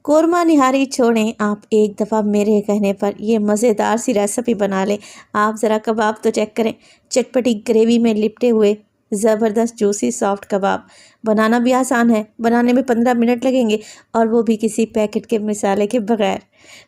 कोरमा निहारी छोड़ें, आप एक दफ़ा मेरे कहने पर ये मज़ेदार सी रेसिपी बना लें। आप ज़रा कबाब तो चेक करें, चटपटी ग्रेवी में लिपटे हुए ज़बरदस्त जूसी सॉफ्ट कबाब। बनाना भी आसान है, बनाने में 15 मिनट लगेंगे और वो भी किसी पैकेट के मसाले के बगैर।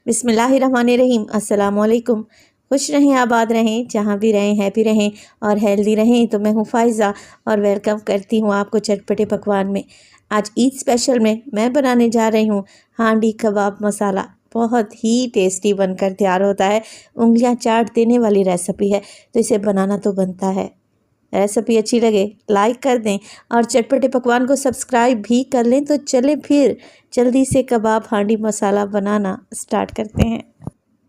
बिस्मिल्लाहिर्रहमानिर्रहीम, अस्सलाम वालेकुम। खुश रहें, आबाद रहें, जहाँ भी रहें हैप्पी रहें और हेल्दी रहें। तो मैं हूँ फ़ाइज़ा और वेलकम करती हूँ आपको चटपटे पकवान में। आज ईद स्पेशल में मैं बनाने जा रही हूँ हांडी कबाब मसाला। बहुत ही टेस्टी बनकर तैयार होता है, उंगलियां चाट देने वाली रेसिपी है, तो इसे बनाना तो बनता है। रेसिपी अच्छी लगे लाइक कर दें और चटपटे पकवान को सब्सक्राइब भी कर लें। तो चलें फिर जल्दी से कबाब हांडी मसाला बनाना स्टार्ट करते हैं।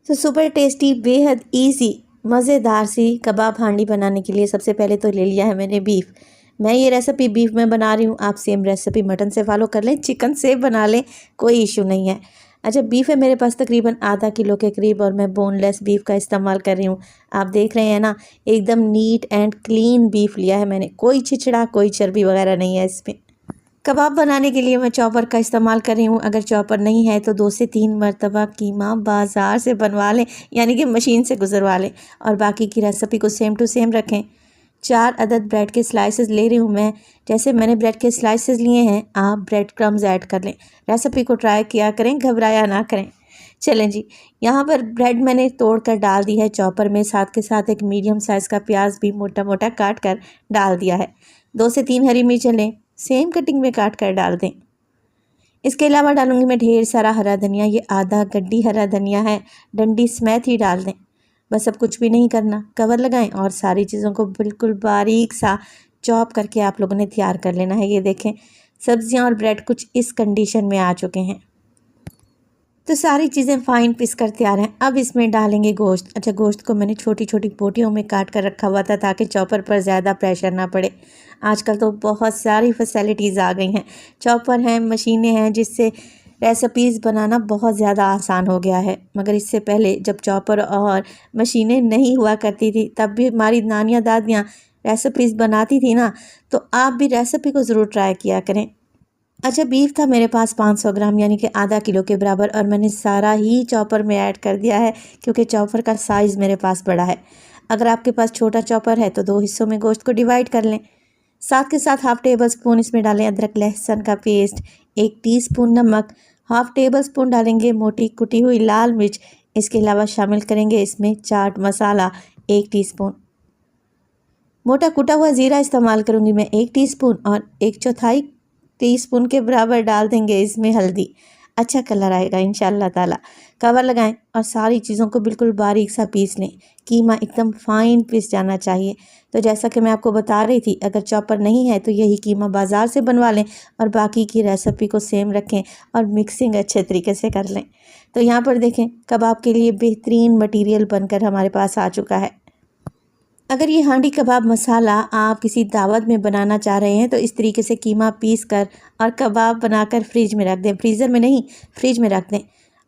तो सुपर टेस्टी बेहद ईजी मज़ेदार सी कबाब हांडी बनाने के लिए सबसे पहले तो ले लिया है मैंने बीफ। मैं ये रेसिपी बीफ में बना रही हूँ, आप सेम रेसिपी मटन से फॉलो कर लें, चिकन से बना लें, कोई इशू नहीं है। अच्छा, बीफ है मेरे पास तकरीबन आधा किलो के करीब और मैं बोनलेस बीफ का इस्तेमाल कर रही हूँ। आप देख रहे हैं ना, एकदम नीट एंड क्लीन बीफ लिया है मैंने, कोई छिछड़ा कोई चर्बी वगैरह नहीं है इसमें। कबाब बनाने के लिए मैं चॉपर का इस्तेमाल कर रही हूँ। अगर चॉपर नहीं है तो 2 से 3 मरतबा कीमा बाज़ार से बनवा लें, यानी कि मशीन से गुजरवा लें। और बाकी की रेसिपी को सेम टू सेम रखें। 4 अदद ब्रेड के स्लाइसेस ले रही हूँ मैं। जैसे मैंने ब्रेड के स्लाइसेस लिए हैं, आप ब्रेड क्रम्स ऐड कर लें। रेसिपी को ट्राई किया करें, घबराया ना करें। चलें जी, यहाँ पर ब्रेड मैंने तोड़ कर डाल दी है चॉपर में, साथ के साथ एक मीडियम साइज़ का प्याज भी मोटा मोटा काट कर डाल दिया है। 2 से 3 हरी मिर्च लें, सेम कटिंग में काट कर डाल दें। इसके अलावा डालूंगी मैं ढेर सारा हरा धनिया, ये आधा गड्डी हरा धनिया है, डंडी समेत ही डाल दें। बस अब कुछ भी नहीं करना, कवर लगाएं और सारी चीज़ों को बिल्कुल बारीक सा चॉप करके आप लोगों ने तैयार कर लेना है। ये देखें, सब्जियां और ब्रेड कुछ इस कंडीशन में आ चुके हैं। तो सारी चीज़ें फाइन पीस कर तैयार हैं। अब इसमें डालेंगे गोश्त। अच्छा, गोश्त को मैंने छोटी छोटी पोटियों में काट कर रखा हुआ था ताकि चॉपर पर ज़्यादा प्रेशर ना पड़े। आजकल तो बहुत सारी फैसिलिटीज़ आ गई हैं, चॉपर हैं, मशीनें हैं, जिससे रेसिपीज़ बनाना बहुत ज़्यादा आसान हो गया है। मगर इससे पहले जब चॉपर और मशीनें नहीं हुआ करती थी, तब भी हमारी नानियाँ दादियाँ रेसिपीज़ बनाती थी ना, तो आप भी रेसिपी को ज़रूर ट्राई किया करें। अच्छा, बीफ था मेरे पास 500 ग्राम, यानी कि आधा किलो के बराबर, और मैंने सारा ही चॉपर में ऐड कर दिया है क्योंकि चॉपर का साइज़ मेरे पास बड़ा है। अगर आपके पास छोटा चॉपर है तो 2 हिस्सों में गोश्त को डिवाइड कर लें। साथ के साथ हाफ़ टेबल स्पून इसमें डालें अदरक लहसुन का पेस्ट, 1 टीस्पून नमक, हाफ़ टेबल स्पून डालेंगे मोटी कुटी हुई लाल मिर्च। इसके अलावा शामिल करेंगे इसमें चाट मसाला 1 टीस्पून, मोटा कुटा हुआ ज़ीरा इस्तेमाल करूँगी मैं 1 टीस्पून, और 1/4 टीस्पून के बराबर डाल देंगे इसमें हल्दी। अच्छा कलर आएगा इंशाअल्लाह ताला। कवर लगाएं और सारी चीज़ों को बिल्कुल बारीक सा पीस लें। कीमा एकदम फाइन पीस जाना चाहिए। तो जैसा कि मैं आपको बता रही थी, अगर चॉपर नहीं है तो यही कीमा बाज़ार से बनवा लें और बाकी की रेसिपी को सेम रखें और मिक्सिंग अच्छे तरीके से कर लें। तो यहाँ पर देखें, कबाब के लिए बेहतरीन मटीरियल बनकर हमारे पास आ चुका है। अगर ये हांडी कबाब मसाला आप किसी दावत में बनाना चाह रहे हैं तो इस तरीके से कीमा पीस कर और कबाब बनाकर फ्रिज में रख दें, फ्रीज़र में नहीं, फ्रिज में रख दें।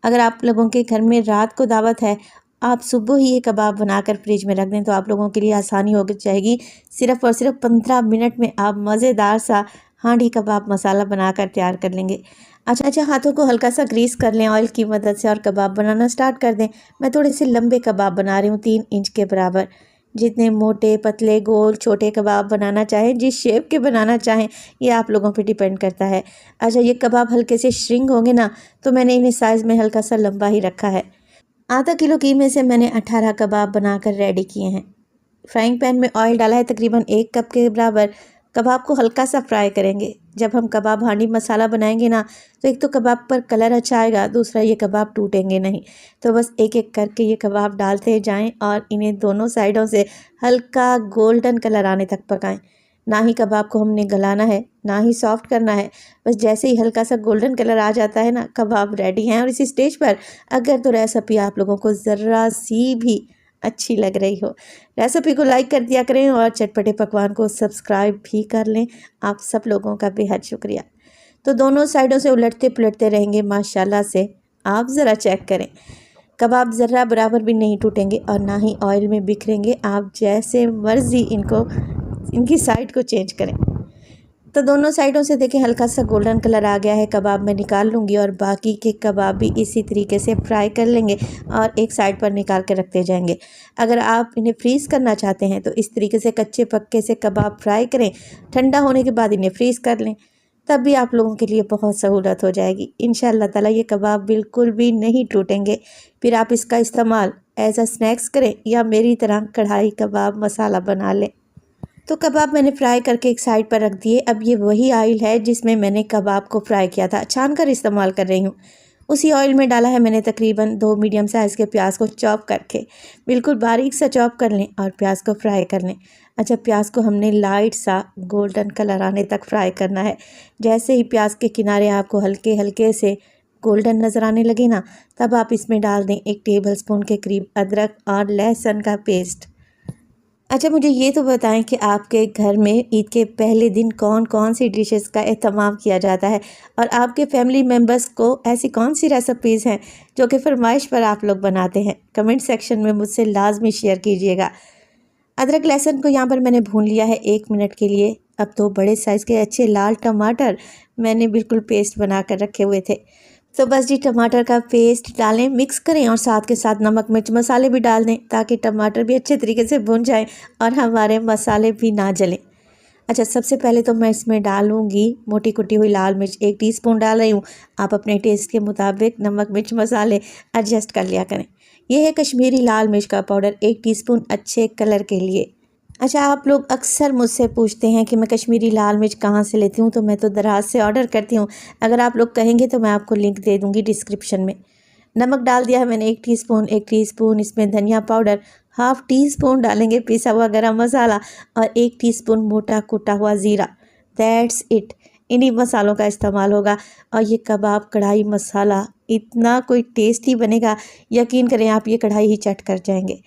अगर आप लोगों के घर में रात को दावत है, आप सुबह ही ये कबाब बनाकर फ्रिज में रख दें तो आप लोगों के लिए आसानी हो जाएगी। सिर्फ़ और सिर्फ 15 मिनट में आप मज़ेदार सा हांडी कबाब मसाला बनाकर तैयार कर लेंगे। अच्छा, हाथों को हल्का सा ग्रीस कर लें ऑयल की मदद से और कबाब बनाना स्टार्ट कर दें। मैं थोड़े से लंबे कबाब बना रही हूँ, 3 इंच के बराबर। जितने मोटे पतले गोल छोटे कबाब बनाना चाहें, जिस शेप के बनाना चाहें, ये आप लोगों पे डिपेंड करता है। अच्छा, ये कबाब हल्के से श्रिंक होंगे ना, तो मैंने इन्हें साइज़ में हल्का सा लंबा ही रखा है। आधा किलो कीमे से मैंने 18 कबाब बनाकर रेडी किए हैं। फ्राइंग पैन में ऑयल डाला है तकरीबन 1 कप के बराबर। कबाब को हल्का सा फ्राई करेंगे। जब हम कबाब हांडी मसाला बनाएंगे ना, तो एक तो कबाब पर कलर अच्छा आएगा, दूसरा ये कबाब टूटेंगे नहीं। तो बस एक एक करके ये कबाब डालते जाएं और इन्हें दोनों साइडों से हल्का गोल्डन कलर आने तक पकाएं। ना ही कबाब को हमने गलाना है, ना ही सॉफ्ट करना है। बस जैसे ही हल्का सा गोल्डन कलर आ जाता है ना, कबाब रेडी हैं। और इसी स्टेज पर अगर तो रेसिपी आप लोगों को ज़रा सी भी अच्छी लग रही हो, रेसिपी को लाइक कर दिया करें और चटपटे पकवान को सब्सक्राइब भी कर लें। आप सब लोगों का बेहद शुक्रिया। तो दोनों साइडों से उलटते पुलटते रहेंगे माशाल्लाह से। आप ज़रा चेक करें, कबाब ज़रा बराबर भी नहीं टूटेंगे और ना ही ऑयल में बिखरेंगे। आप जैसे मर्ज़ी इनकी साइड को चेंज करें। तो दोनों साइडों से देखें हल्का सा गोल्डन कलर आ गया है। कबाब मैं निकाल लूँगी और बाकी के कबाब भी इसी तरीके से फ्राई कर लेंगे और एक साइड पर निकाल के रखते जाएंगे। अगर आप इन्हें फ्रीज़ करना चाहते हैं तो इस तरीके से कच्चे पक्के से कबाब फ्राई करें, ठंडा होने के बाद इन्हें फ्रीज़ कर लें, तब भी आप लोगों के लिए बहुत सहूलत हो जाएगी। इंशाअल्लाह ताला ये कबाब बिल्कुल भी नहीं टूटेंगे। फिर आप इसका इस्तेमाल एज अ स्नैक्स करें या मेरी तरह कढ़ाई कबाब मसाला बना लें। तो कबाब मैंने फ्राई करके एक साइड पर रख दिए। अब ये वही ऑयल है जिसमें मैंने कबाब को फ्राई किया था, छान कर इस्तेमाल कर रही हूँ। उसी ऑयल में डाला है मैंने तकरीबन 2 मीडियम साइज़ के प्याज को चॉप करके, बिल्कुल बारीक सा चॉप कर लें और प्याज को फ्राई कर लें। अच्छा, प्याज को हमने लाइट सा गोल्डन कलर आने तक फ्राई करना है। जैसे ही प्याज के किनारे आपको हल्के हल्के से गोल्डन नज़र आने लगे ना, तब आप इसमें डाल दें 1 टेबलस्पून के करीब अदरक और लहसुन का पेस्ट। अच्छा, मुझे ये तो बताएं कि आपके घर में ईद के पहले दिन कौन कौन सी डिशेस का एहतमाम किया जाता है और आपके फैमिली मेम्बर्स को ऐसी कौन सी रेसिपीज़ हैं जो कि फरमाइश पर आप लोग बनाते हैं। कमेंट सेक्शन में मुझसे लाजमी शेयर कीजिएगा। अदरक लहसुन को यहाँ पर मैंने भून लिया है 1 मिनट के लिए। अब 2 बड़े साइज़ के अच्छे लाल टमाटर मैंने बिल्कुल पेस्ट बना कर रखे हुए थे। तो बस जी टमाटर का पेस्ट डालें, मिक्स करें और साथ के साथ नमक मिर्च मसाले भी डाल दें ताकि टमाटर भी अच्छे तरीके से भुन जाएं और हमारे मसाले भी ना जलें। अच्छा, सबसे पहले तो मैं इसमें डालूंगी मोटी कुटी हुई लाल मिर्च, 1 टीस्पून डाल रही हूँ। आप अपने टेस्ट के मुताबिक नमक मिर्च मसाले एडजस्ट कर लिया करें। यह है कश्मीरी लाल मिर्च का पाउडर, 1 टीस्पून अच्छे कलर के लिए। अच्छा, आप लोग अक्सर मुझसे पूछते हैं कि मैं कश्मीरी लाल मिर्च कहाँ से लेती हूँ, तो मैं तो दराज से ऑर्डर करती हूँ। अगर आप लोग कहेंगे तो मैं आपको लिंक दे दूँगी डिस्क्रिप्शन में। नमक डाल दिया है मैंने 1 टीस्पून। 1 टीस्पून इसमें धनिया पाउडर, हाफ़ टीस्पून डालेंगे पिसा हुआ गरम मसाला और 1 टीस्पून मोटा कुटा हुआ ज़ीरा। दैट्स इट, इन्हीं मसालों का इस्तेमाल होगा। और ये कबाब कढ़ाई मसाला इतना कोई टेस्टी बनेगा, यकीन करें आप ये कढ़ाई ही चट कर जाएंगे।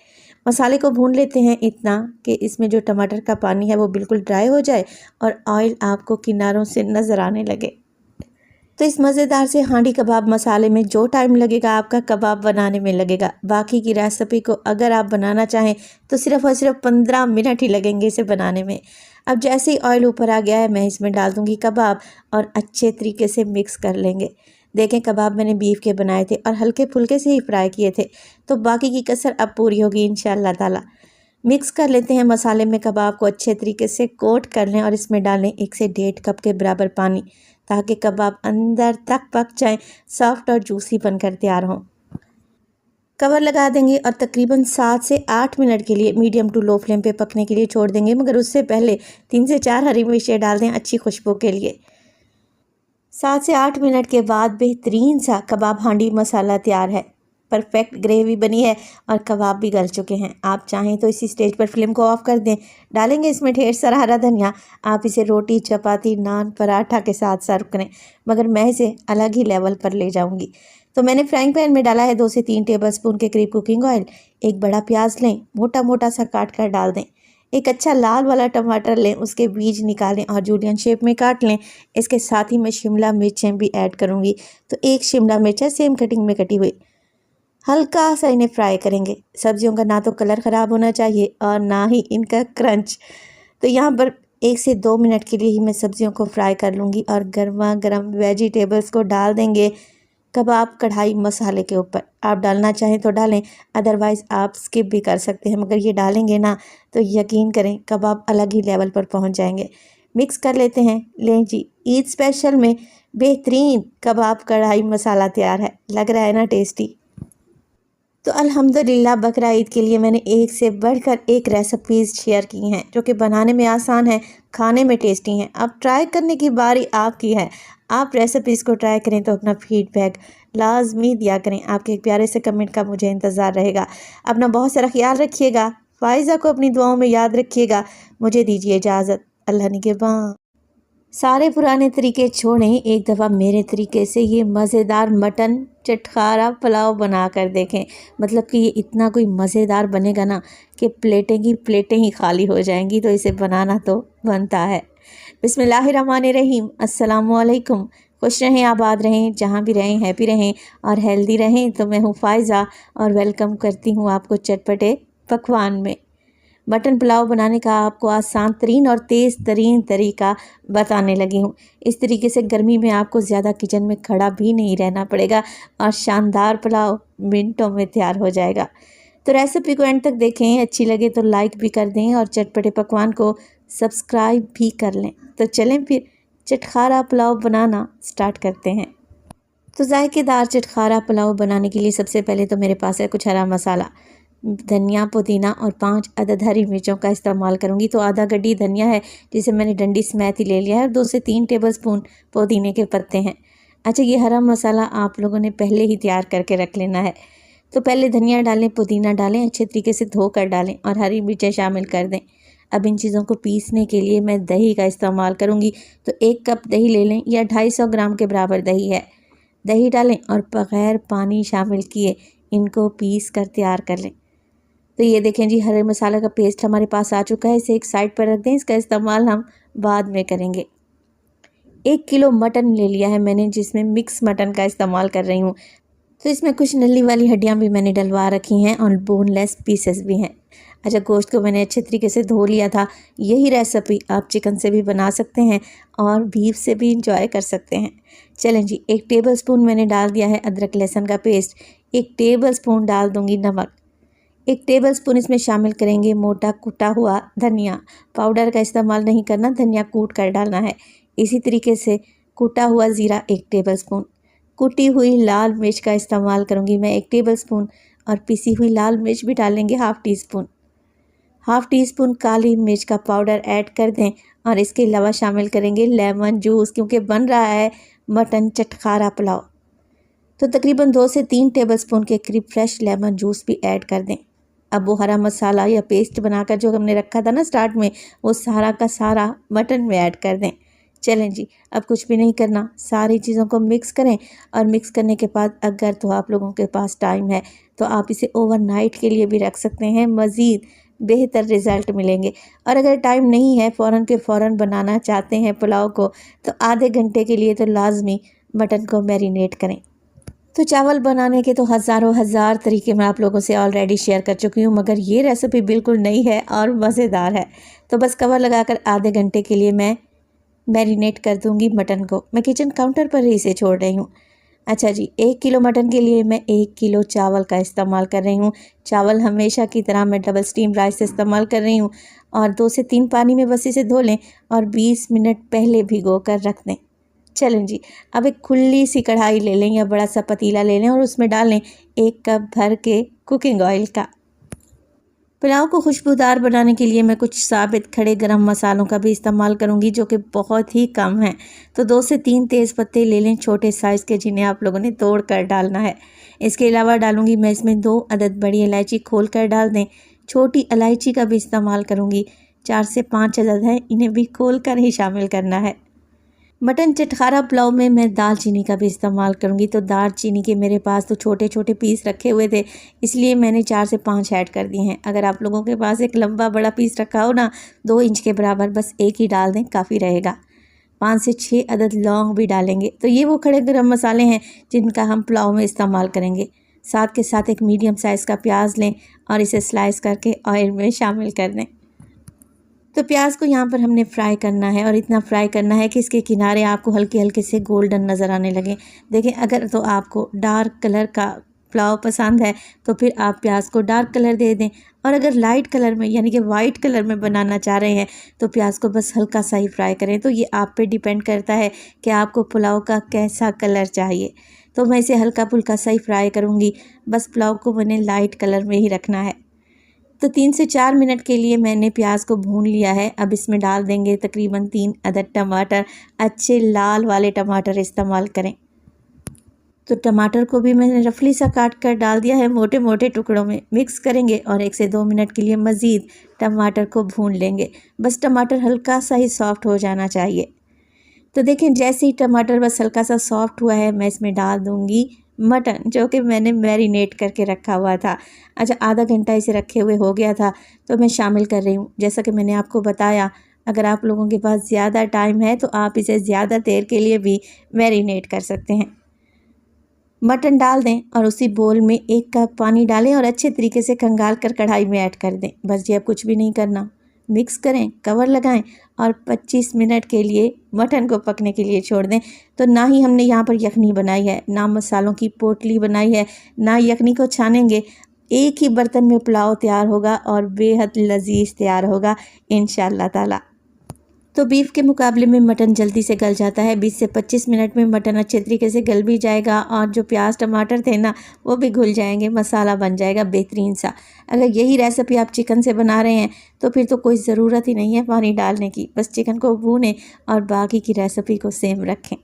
मसाले को भून लेते हैं इतना कि इसमें जो टमाटर का पानी है वो बिल्कुल ड्राई हो जाए और ऑयल आपको किनारों से नज़र आने लगे। तो इस मज़ेदार से हांडी कबाब मसाले में जो टाइम लगेगा आपका कबाब बनाने में लगेगा। बाकी की रेसिपी को अगर आप बनाना चाहें तो सिर्फ़ और सिर्फ 15 मिनट ही लगेंगे इसे बनाने में। अब जैसे ही ऑयल ऊपर आ गया है मैं इसमें डाल दूँगी कबाब और अच्छे तरीके से मिक्स कर लेंगे। देखें, कबाब मैंने बीफ के बनाए थे और हल्के फुल्के से ही फ्राई किए थे, तो बाकी की कसर अब पूरी होगी इंशाअल्लाह ताला। मिक्स कर लेते हैं मसाले में कबाब को, अच्छे तरीके से कोट कर लें और इसमें डालें 1 से 1.5 कप के बराबर पानी ताकि कबाब अंदर तक पक जाएं, सॉफ्ट और जूसी बनकर तैयार हों। कवर लगा देंगे और तकरीबन 7 से 8 मिनट के लिए मीडियम टू लो फ्लेम पे पकने के लिए छोड़ देंगे, मगर उससे पहले 3 से 4 हरी मिर्चें डाल दें अच्छी खुशबू के लिए। 7 से 8 मिनट के बाद बेहतरीन सा कबाब हांडी मसाला तैयार है। परफेक्ट ग्रेवी बनी है और कबाब भी गल चुके हैं। आप चाहें तो इसी स्टेज पर फ्लेम को ऑफ कर दें। डालेंगे इसमें ढेर सारा हरा धनिया। आप इसे रोटी, चपाती, नान, पराठा के साथ सर्व करें, मगर मैं इसे अलग ही लेवल पर ले जाऊंगी। तो मैंने फ्राइंग पैन में डाला है 2 से 3 टेबलस्पून के करीब कुकिंग ऑयल। एक बड़ा प्याज लें, मोटा मोटा सा काट कर डाल दें। एक अच्छा लाल वाला टमाटर लें, उसके बीज निकालें और जूलियन शेप में काट लें। इसके साथ ही मैं शिमला मिर्चें भी ऐड करूँगी। तो 1 शिमला मिर्च है सेम कटिंग में कटी हुई। हल्का सा इन्हें फ्राई करेंगे। सब्जियों का ना तो कलर ख़राब होना चाहिए और ना ही इनका क्रंच। तो यहाँ पर 1 से 2 मिनट के लिए ही मैं सब्जियों को फ्राई कर लूँगी और गर्मा गर्म वेजिटेबल्स को डाल देंगे कबाब कढ़ाई मसाले के ऊपर। आप डालना चाहें तो डालें, अदरवाइज़ आप स्किप भी कर सकते हैं, मगर ये डालेंगे ना तो यकीन करें कबाब अलग ही लेवल पर पहुंच जाएंगे। मिक्स कर लेते हैं। लें जी, ईद स्पेशल में बेहतरीन कबाब कढ़ाई मसाला तैयार है। लग रहा है ना टेस्टी। तो अल्हम्दुलिल्लाह बकरा ईद के लिए मैंने एक से बढ़कर एक रेसिपीज़ शेयर की हैं जो कि बनाने में आसान है, खाने में टेस्टी हैं। अब ट्राई करने की बारी आपकी है। आप रेसिपीज़ को ट्राई करें तो अपना फीडबैक लाजमी दिया करें। आपके एक प्यारे से कमेंट का मुझे इंतज़ार रहेगा। अपना बहुत सारा ख्याल रखिएगा। फ़ाइज़ा को अपनी दुआओं में याद रखिएगा। मुझे दीजिए इजाज़त। अल्लाह निगहबान। सारे पुराने तरीके छोड़ें, एक दफ़ा मेरे तरीके से ये मज़ेदार मटन चटखारा पुलाव बना कर देखें। मतलब कि ये इतना कोई मज़ेदार बनेगा ना कि प्लेटें की प्लेटें ही खाली हो जाएंगी। तो इसे बनाना तो बनता है। बिस्मिल्लाहिर्रहमानिर्रहीम। अस्सलामुअलैकुम। खुश रहें, आबाद रहें, जहाँ भी रहें हैप्पी रहें और हेल्दी रहें। तो मैं हूँ फ़ाइज़ा और वेलकम करती हूँ आपको चटपटे पकवान में। मटन पुलाव बनाने का आपको आसान तरीन और तेज़ तरीन तरीका बताने लगी हूँ। इस तरीके से गर्मी में आपको ज़्यादा किचन में खड़ा भी नहीं रहना पड़ेगा और शानदार पुलाव मिनटों में तैयार हो जाएगा। तो रेसिपी को एंड तक देखें, अच्छी लगे तो लाइक भी कर दें और चटपटे पकवान को सब्सक्राइब भी कर लें। तो चलें फिर चटखारा पुलाव बनाना स्टार्ट करते हैं। तो जायकेदार चटखारा पुलाव बनाने के लिए सबसे पहले तो मेरे पास है कुछ हरा मसाला, धनिया, पुदीना और 5 अदद हरी मिर्चों का इस्तेमाल करूंगी। तो आधा गड्डी धनिया है जिसे मैंने डंडी समेत ही ले लिया है और 2 से 3 टेबलस्पून पुदीने के पत्ते हैं। अच्छा, ये हरा मसाला आप लोगों ने पहले ही तैयार करके रख लेना है। तो पहले धनिया डालें, पुदीना डालें, अच्छे तरीके से धोकर डालें और हरी मिर्चें शामिल कर दें। अब इन चीज़ों को पीसने के लिए मैं दही का इस्तेमाल करूँगी। तो 1 कप दही ले लें या 250 ग्राम के बराबर दही है। दही डालें और बग़ैर पानी शामिल किए इनको पीस कर तैयार कर लें। तो ये देखें जी, हरे मसाला का पेस्ट हमारे पास आ चुका है। इसे एक साइड पर रख दें, इसका इस्तेमाल हम बाद में करेंगे। 1 किलो मटन ले लिया है मैंने, जिसमें मिक्स मटन का इस्तेमाल कर रही हूँ। तो इसमें कुछ नली वाली हड्डियाँ भी मैंने डलवा रखी हैं और बोनलेस पीसेस भी हैं। अच्छा, गोश्त को मैंने अच्छे तरीके से धो लिया था। यही रेसिपी आप चिकन से भी बना सकते हैं और बीफ से भी इंजॉय कर सकते हैं। चलें जी, 1 टेबलस्पून मैंने डाल दिया है अदरक लहसुन का पेस्ट। 1 टेबलस्पून डाल दूंगी नमक। 1 टेबलस्पून इसमें शामिल करेंगे मोटा कुटा हुआ धनिया। पाउडर का इस्तेमाल नहीं करना, धनिया कूट कर डालना है। इसी तरीके से कूटा हुआ ज़ीरा 1 टेबलस्पून। कुटी हुई लाल मिर्च का इस्तेमाल करूंगी मैं 1 टेबलस्पून और पिसी हुई लाल मिर्च भी डालेंगे half teaspoon. Half teaspoon काली मिर्च का पाउडर ऐड कर दें और इसके अलावा शामिल करेंगे लेमन जूस, क्योंकि बन रहा है मटन चटखारा पुलाव। तो तकरीबन 2 से 3 टेबलस्पून के करीब फ्रेश लेमन जूस भी ऐड कर दें। अब वो हरा मसाला या पेस्ट बनाकर जो हमने रखा था ना स्टार्ट में, वो सारा का सारा मटन में ऐड कर दें। चलें जी, अब कुछ भी नहीं करना, सारी चीज़ों को मिक्स करें और मिक्स करने के बाद अगर तो आप लोगों के पास टाइम है तो आप इसे ओवरनाइट के लिए भी रख सकते हैं, मज़ीद बेहतर रिज़ल्ट मिलेंगे। और अगर टाइम नहीं है, फ़ौरन के फ़ौरन बनाना चाहते हैं पुलाव को, तो आधे घंटे के लिए तो लाजमी मटन को मैरिनेट करें। तो चावल बनाने के तो हज़ारों हज़ार तरीके मैं आप लोगों से ऑलरेडी शेयर कर चुकी हूँ, मगर ये रेसिपी बिल्कुल नई है और मज़ेदार है। तो बस कवर लगाकर आधे घंटे के लिए मैं मैरिनेट कर दूंगी मटन को। मैं किचन काउंटर पर ही इसे छोड़ रही हूँ। अच्छा जी, 1 किलो मटन के लिए मैं 1 किलो चावल का इस्तेमाल कर रही हूँ। चावल हमेशा की तरह मैं डबल स्टीम राइस इस्तेमाल कर रही हूँ और 2 से 3 पानी में बस इसे धो लें और 20 मिनट पहले भिगो कर रख दें। चलें जी, अब एक खुली सी कढ़ाई ले लें या बड़ा सा पतीला ले लें और उसमें डालें 1 कप भर के कुकिंग ऑयल का। पुलाव को खुशबूदार बनाने के लिए मैं कुछ साबित खड़े गरम मसालों का भी इस्तेमाल करूंगी, जो कि बहुत ही कम है। तो 2 से 3 तेज़ पत्ते ले लें छोटे साइज़ के, जिन्हें आप लोगों ने तोड़ कर डालना है। इसके अलावा डालूंगी मैं इसमें 2 अदद बड़ी इलायची, खोल कर डाल दें। छोटी इलायची का भी इस्तेमाल करूँगी, 4 से 5 अदद हैं, इन्हें भी खोल कर ही शामिल करना है। मटन चटखारा पुलाव में मैं दालचीनी का भी इस्तेमाल करूँगी। तो दालचीनी के मेरे पास तो छोटे छोटे पीस रखे हुए थे, इसलिए मैंने 4 से 5 ऐड कर दिए हैं। अगर आप लोगों के पास एक लंबा बड़ा पीस रखा हो ना, 2 इंच के बराबर, बस एक ही डाल दें, काफ़ी रहेगा। 5 से 6 अदद लौंग भी डालेंगे। तो ये वो खड़े गरम मसाले हैं जिनका हम पुलाव में इस्तेमाल करेंगे। साथ के साथ एक मीडियम साइज़ का प्याज लें और इसे स्लाइस करके ऑयल में शामिल कर दें। तो प्याज को यहाँ पर हमने फ्राई करना है और इतना फ्राई करना है कि इसके किनारे आपको हल्के हल्के से गोल्डन नज़र आने लगे। देखें, अगर तो आपको डार्क कलर का पुलाव पसंद है तो फिर आप प्याज को डार्क कलर दे दें, और अगर लाइट कलर में यानी कि वाइट कलर में बनाना चाह रहे हैं तो प्याज को बस हल्का सा ही फ्राई करें। तो ये आप पे डिपेंड करता है कि आपको पुलाव का कैसा कलर चाहिए। तो मैं इसे हल्का फुल्का सा ही फ्राई करूँगी, बस पुलाव को मैंने लाइट कलर में ही रखना है। तो 3 से 4 मिनट के लिए मैंने प्याज को भून लिया है। अब इसमें डाल देंगे तकरीबन 3 अदद टमाटर। अच्छे लाल वाले टमाटर इस्तेमाल करें। तो टमाटर को भी मैंने रफली सा काट कर डाल दिया है, मोटे मोटे टुकड़ों में। मिक्स करेंगे और 1 से 2 मिनट के लिए मज़ीद टमाटर को भून लेंगे। बस टमाटर हल्का सा ही सॉफ्ट हो जाना चाहिए। तो देखें, जैसे ही टमाटर बस हल्का सा सॉफ्ट हुआ है, मैं इसमें डाल दूँगी मटन, जो कि मैंने मैरिनेट करके रखा हुआ था। अच्छा, आधा घंटा इसे रखे हुए हो गया था, तो मैं शामिल कर रही हूँ। जैसा कि मैंने आपको बताया, अगर आप लोगों के पास ज़्यादा टाइम है तो आप इसे ज़्यादा देर के लिए भी मैरिनेट कर सकते हैं। मटन डाल दें और उसी बोल में 1 कप पानी डालें और अच्छे तरीके से खंगाल कर कढ़ाई में ऐड कर दें। बस जी अब कुछ भी नहीं करना, मिक्स करें, कवर लगाएं और 25 मिनट के लिए मटन को पकने के लिए छोड़ दें। तो ना ही हमने यहाँ पर यखनी बनाई है, ना मसालों की पोटली बनाई है, ना यखनी को छानेंगे। एक ही बर्तन में पुलाव तैयार होगा और बेहद लजीज तैयार होगा इंशाअल्लाह ताला। तो बीफ के मुकाबले में मटन जल्दी से गल जाता है। 20 से 25 मिनट में मटन अच्छे तरीके से गल भी जाएगा और जो प्याज टमाटर थे ना वो भी घुल जाएंगे, मसाला बन जाएगा बेहतरीन सा। अगर यही रेसिपी आप चिकन से बना रहे हैं तो फिर तो कोई ज़रूरत ही नहीं है पानी डालने की, बस चिकन को भूनें और बाकी की रेसिपी को सेम रखें।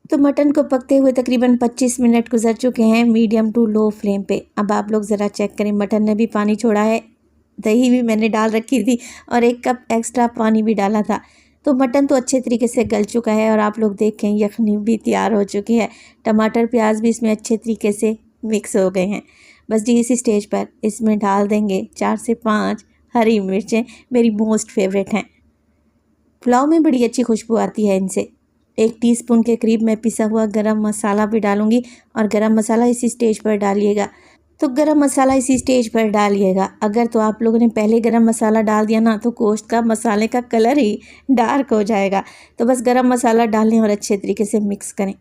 तो मटन को पकते हुए तकरीबन 25 मिनट गुजर चुके हैं मीडियम टू लो फ्लेम पे। अब आप लोग ज़रा चेक करें, मटन ने भी पानी छोड़ा है, दही भी मैंने डाल रखी थी और 1 कप एक्स्ट्रा पानी भी डाला था। तो मटन तो अच्छे तरीके से गल चुका है और आप लोग देखें यखनी भी तैयार हो चुकी है, टमाटर प्याज भी इसमें अच्छे तरीके से मिक्स हो गए हैं। बस जी इसी स्टेज पर इसमें डाल देंगे 4 से 5 हरी मिर्चें, मेरी मोस्ट फेवरेट हैं। पुलाव में बड़ी अच्छी खुशबू आती है इनसे। 1 टीस्पून के करीब मैं पिसा हुआ गरम मसाला भी डालूंगी और गरम मसाला इसी स्टेज पर डालिएगा। तो गरम मसाला इसी स्टेज पर डालिएगा। अगर तो आप लोगों ने पहले गरम मसाला डाल दिया ना तो गोश्त का मसाले का कलर ही डार्क हो जाएगा। तो बस गरम मसाला डालें और अच्छे तरीके से मिक्स करें।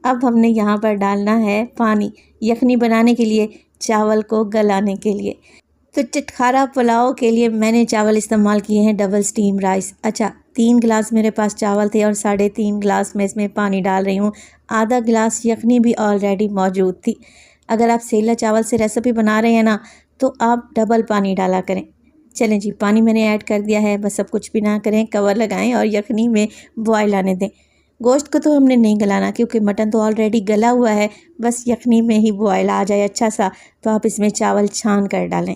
अब हमने यहाँ पर डालना है पानी यखनी बनाने के लिए, चावल को गलाने के लिए। तो चटखारा पुलाव के लिए मैंने चावल इस्तेमाल किए हैं डबल स्टीम राइस। अच्छा 3 गिलास मेरे पास चावल थे और 3.5 गिलास मैं इसमें पानी डाल रही हूँ। आधा गिलास यखनी भी ऑलरेडी मौजूद थी। अगर आप सेला चावल से रेसिपी बना रहे हैं ना तो आप डबल पानी डाला करें। चलें जी पानी मैंने ऐड कर दिया है, बस अब कुछ भी ना करें, कवर लगाएं और यखनी में बॉयल आने दें। गोश्त को तो हमने नहीं गलाना क्योंकि मटन तो ऑलरेडी गला हुआ है, बस यखनी में ही बॉयल आ जाए अच्छा सा तो आप इसमें चावल छान कर डालें।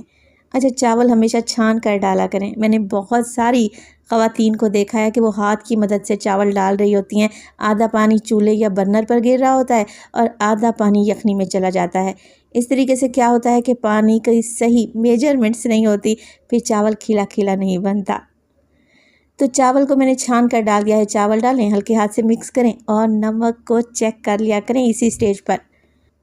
अच्छा चावल हमेशा छान कर डाला करें। मैंने बहुत सारी ख़वातीन को देखा है कि वो हाथ की मदद से चावल डाल रही होती हैं, आधा पानी चूल्हे या बर्नर पर गिर रहा होता है और आधा पानी यखनी में चला जाता है। इस तरीके से क्या होता है कि पानी की सही मेजरमेंट्स नहीं होती, फिर चावल खिला खिला नहीं बनता। तो चावल को मैंने छान कर डाल दिया है। चावल डालें, हल्के हाथ से मिक्स करें और नमक को चेक कर लिया करें इसी स्टेज पर।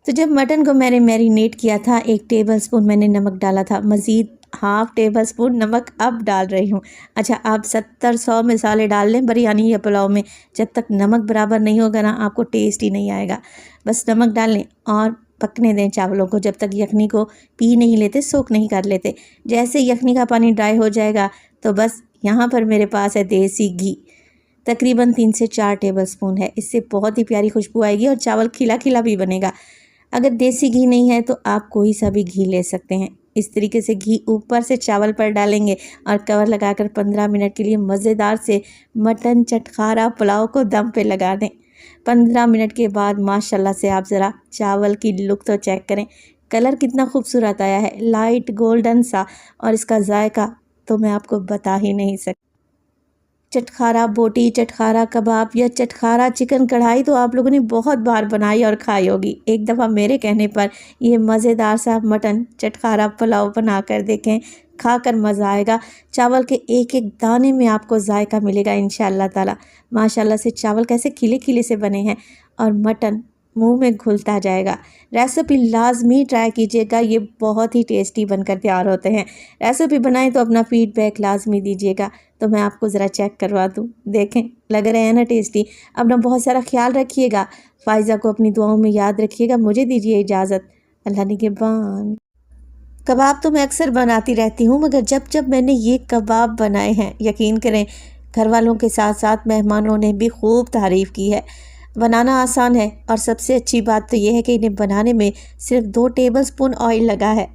तो जब मटन को मैंने मैरिनेट किया था 1 टेबलस्पून मैंने नमक डाला था, मज़ीद हाफ़ टेबलस्पून नमक अब डाल रही हूँ। अच्छा आप 70-100 मसाले डाल लें बिरयानी या पुलाव में, जब तक नमक बराबर नहीं होगा ना आपको टेस्ट ही नहीं आएगा। बस नमक डाल लें और पकने दें चावलों को जब तक यखनी को पी नहीं लेते, सोख नहीं कर लेते। जैसे यखनी का पानी ड्राई हो जाएगा तो बस यहाँ पर मेरे पास है देसी घी, तकरीबन 3 से 4 टेबलस्पून है। इससे बहुत ही प्यारी खुशबू आएगी और चावल खिला खिला भी बनेगा। अगर देसी घी नहीं है तो आप कोई सा भी घी ले सकते हैं। इस तरीके से घी ऊपर से चावल पर डालेंगे और कवर लगाकर 15 मिनट के लिए मज़ेदार से मटन चटखारा पुलाव को दम पे लगा दें। 15 मिनट के बाद माशाल्लाह से आप ज़रा चावल की लुक तो चेक करें, कलर कितना खूबसूरत आया है, लाइट गोल्डन सा, और इसका जायका तो मैं आपको बता ही नहीं सकती। चटखारा बोटी, चटखारा कबाब या चटखारा चिकन कढ़ाई तो आप लोगों ने बहुत बार बनाई और खाई होगी। एक दफ़ा मेरे कहने पर ये मज़ेदार सा मटन चटखारा पुलाव बना कर देखें, खाकर मज़ा आएगा। चावल के एक एक दाने में आपको जायका मिलेगा इंशाअल्लाह ताला। माशाल्लाह से चावल कैसे खिले खिले से बने हैं और मटन मुंह में घुलता जाएगा। रेसिपी लाजमी ट्राई कीजिएगा, ये बहुत ही टेस्टी बनकर तैयार होते हैं। रेसिपी बनाएं तो अपना फीडबैक लाजमी दीजिएगा। तो मैं आपको ज़रा चेक करवा दूँ, देखें लग रहे हैं ना टेस्टी। अपना बहुत सारा ख्याल रखिएगा, फ़ाइज़ा को अपनी दुआओं में याद रखिएगा। मुझे दीजिए इजाज़त, अल्लाह निगहबान। कबाब तो मैं अक्सर बनाती रहती हूँ मगर जब जब मैंने ये कबाब बनाए हैं यकीन करें घर वालों के साथ साथ मेहमानों ने भी खूब तारीफ़ की है। बनाना आसान है और सबसे अच्छी बात तो ये है कि इन्हें बनाने में सिर्फ 2 टेबलस्पून ऑयल लगा है।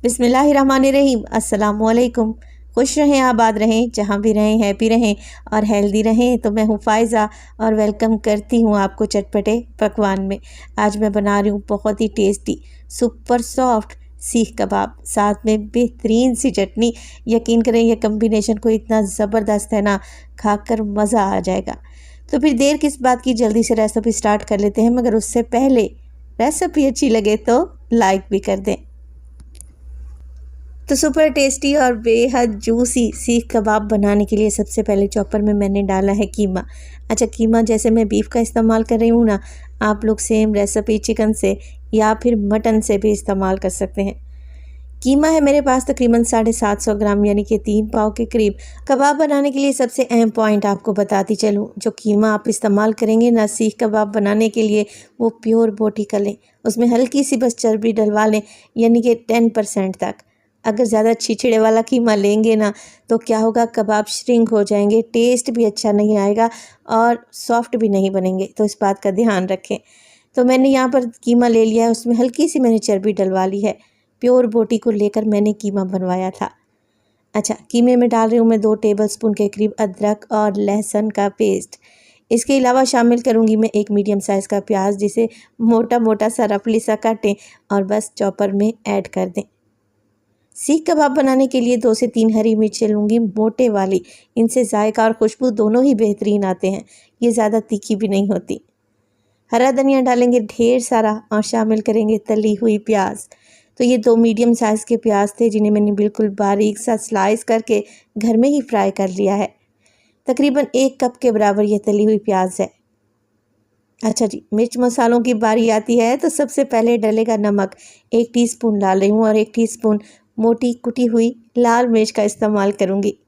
बिस्मिल्लाहिर्रहमानिर्रहीम, अस्सलामुअलैकुम। खुश रहें, आबाद रहें, जहाँ भी रहें हैप्पी रहें और हेल्दी रहें। तो मैं हूँ फ़ाइज़ा और वेलकम करती हूँ आपको चटपटे पकवान में। आज मैं बना रही हूँ बहुत ही टेस्टी सुपर सॉफ्ट सीख कबाब, साथ में बेहतरीन सी चटनी। यकीन करें यह कम्बिनेशन को इतना ज़बरदस्त है ना, खाकर मज़ा आ जाएगा। तो फिर देर किस बात की, जल्दी से रेसिपी स्टार्ट कर लेते हैं। मगर उससे पहले रेसिपी अच्छी लगे तो लाइक भी कर दें। तो सुपर टेस्टी और बेहद जूसी सीख कबाब बनाने के लिए सबसे पहले चॉपर में मैंने डाला है कीमा। अच्छा, कीमा जैसे मैं बीफ का इस्तेमाल कर रही हूँ ना, आप लोग सेम रेसिपी चिकन से या फिर मटन से भी इस्तेमाल कर सकते हैं। कीमा है मेरे पास तकरीबन 750 ग्राम, यानी कि 3 पाव के करीब। कबाब बनाने के लिए सबसे अहम पॉइंट आपको बताती चलूँ, जो कीमा आप इस्तेमाल करेंगे ना सीख कबाब बनाने के लिए, वो प्योर बोटी का लें। उसमें हल्की सी बस चर्बी डलवा लें, यानी कि 10% तक। अगर ज़्यादा छिछड़े वाला कीमा लेंगे ना तो क्या होगा, कबाब श्रिंक हो जाएंगे, टेस्ट भी अच्छा नहीं आएगा और सॉफ्ट भी नहीं बनेंगे। तो इस बात का ध्यान रखें। तो मैंने यहाँ पर कीमा ले लिया है, उसमें हल्की सी मैंने चर्बी डलवा ली है। प्योर बोटी को लेकर मैंने कीमा बनवाया था। अच्छा, कीमे में डाल रही हूँ मैं 2 टेबलस्पून के करीब अदरक और लहसुन का पेस्ट। इसके अलावा शामिल करूँगी मैं 1 मीडियम साइज़ का प्याज, जिसे मोटा मोटा सा रफली सा काटें और बस चॉपर में ऐड कर दें। सीख कबाब बनाने के लिए 2 से 3 हरी मिर्चें लूँगी, मोटे वाली। इनसे जायका और खुशबू दोनों ही बेहतरीन आते हैं। ये ज़्यादा तीखी भी नहीं होती। हरा धनिया डालेंगे ढेर सारा और शामिल करेंगे तली हुई प्याज। तो ये 2 मीडियम साइज़ के प्याज थे, जिन्हें मैंने बिल्कुल बारीक सा स्लाइस करके घर में ही फ्राई कर लिया है। तकरीबन 1 कप के बराबर ये तली हुई प्याज है। अच्छा जी, मिर्च मसालों की बारी आती है तो सबसे पहले डलेगा नमक। 1 टीस्पून डाल रही हूँ और 1 टीस्पून मोटी कुटी हुई लाल मिर्च का इस्तेमाल करूँगी।